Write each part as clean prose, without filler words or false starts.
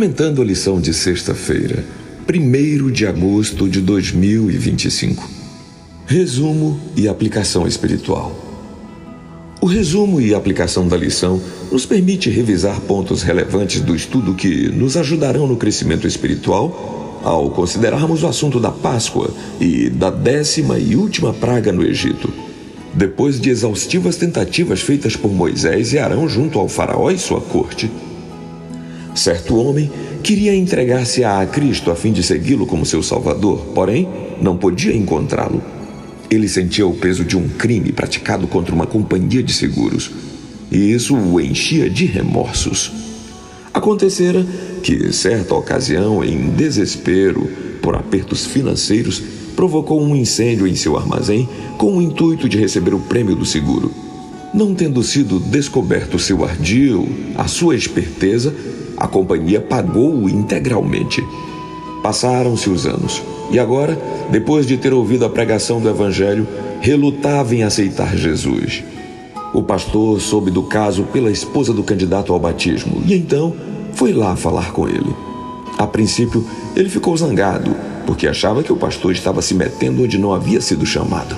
Comentando a lição de sexta-feira, 1º de agosto de 2025. Resumo e aplicação espiritual. O resumo e aplicação da lição nos permite revisar pontos relevantes do estudo que nos ajudarão no crescimento espiritual ao considerarmos o assunto da Páscoa e da 10ª e última praga no Egito. Depois de exaustivas tentativas feitas por Moisés e Arão junto ao faraó e sua corte, certo homem queria entregar-se a Cristo a fim de segui-lo como seu salvador, porém não podia encontrá-lo. Ele sentia o peso de um crime praticado contra uma companhia de seguros, e isso o enchia de remorsos. Acontecera que, certa ocasião, em desespero por apertos financeiros, provocou um incêndio em seu armazém com o intuito de receber o prêmio do seguro. Não tendo sido descoberto seu ardil, a sua esperteza, a companhia pagou-o integralmente. Passaram-se os anos, e agora, depois de ter ouvido a pregação do Evangelho, relutava em aceitar Jesus. O pastor soube do caso pela esposa do candidato ao batismo, e então foi lá falar com ele. A princípio, ele ficou zangado, porque achava que o pastor estava se metendo onde não havia sido chamado.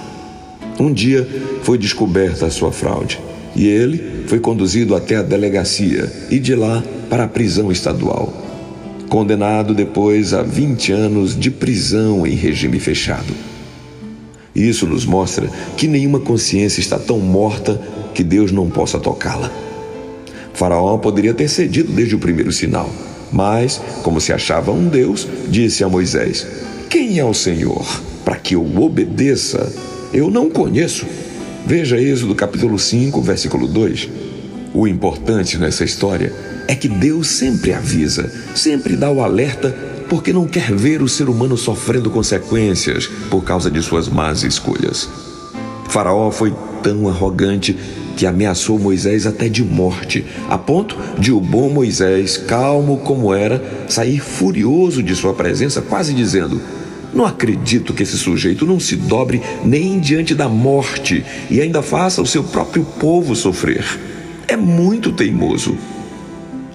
Um dia foi descoberta a sua fraude, e ele foi conduzido até a delegacia e de lá para a prisão estadual. Condenado depois a 20 anos de prisão em regime fechado. Isso nos mostra que nenhuma consciência está tão morta que Deus não possa tocá-la. Faraó poderia ter cedido desde o primeiro sinal, mas, como se achava um Deus, disse a Moisés: "Quem é o Senhor para que eu obedeça? Eu não conheço." Veja Êxodo capítulo 5, versículo 2. O importante nessa história é que Deus sempre avisa, sempre dá o alerta, porque não quer ver o ser humano sofrendo consequências por causa de suas más escolhas. Faraó foi tão arrogante que ameaçou Moisés até de morte, a ponto de o bom Moisés, calmo como era, sair furioso de sua presença, quase dizendo: "Não acredito que esse sujeito não se dobre nem diante da morte e ainda faça o seu próprio povo sofrer. É muito teimoso."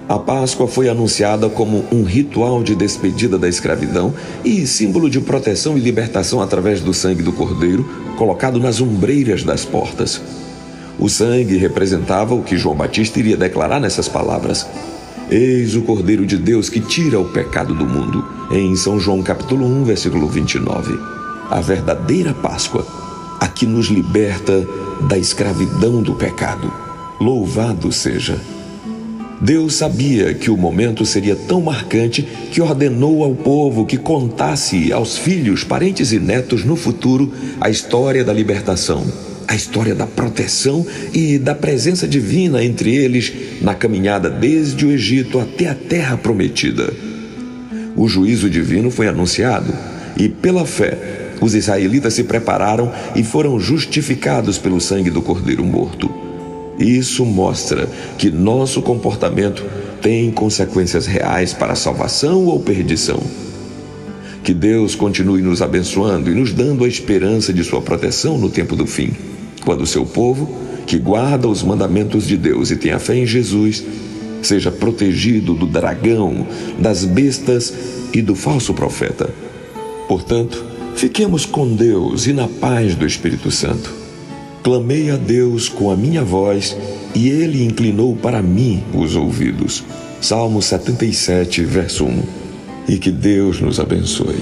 A Páscoa foi anunciada como um ritual de despedida da escravidão e símbolo de proteção e libertação através do sangue do Cordeiro, colocado nas ombreiras das portas. O sangue representava o que João Batista iria declarar nessas palavras: "Eis o Cordeiro de Deus que tira o pecado do mundo", em São João capítulo 1, versículo 29. A verdadeira Páscoa, a que nos liberta da escravidão do pecado. Louvado seja! Deus sabia que o momento seria tão marcante que ordenou ao povo que contasse aos filhos, parentes e netos no futuro a história da libertação, a história da proteção e da presença divina entre eles na caminhada desde o Egito até a terra prometida. O juízo divino foi anunciado e, pela fé, os israelitas se prepararam e foram justificados pelo sangue do Cordeiro morto. Isso mostra que nosso comportamento tem consequências reais para a salvação ou perdição. Que Deus continue nos abençoando e nos dando a esperança de sua proteção no tempo do fim, quando o seu povo, que guarda os mandamentos de Deus e tem a fé em Jesus, seja protegido do dragão, das bestas e do falso profeta. Portanto, fiquemos com Deus e na paz do Espírito Santo. Clamei a Deus com a minha voz e Ele inclinou para mim os ouvidos. Salmo 77, verso 1. E que Deus nos abençoe.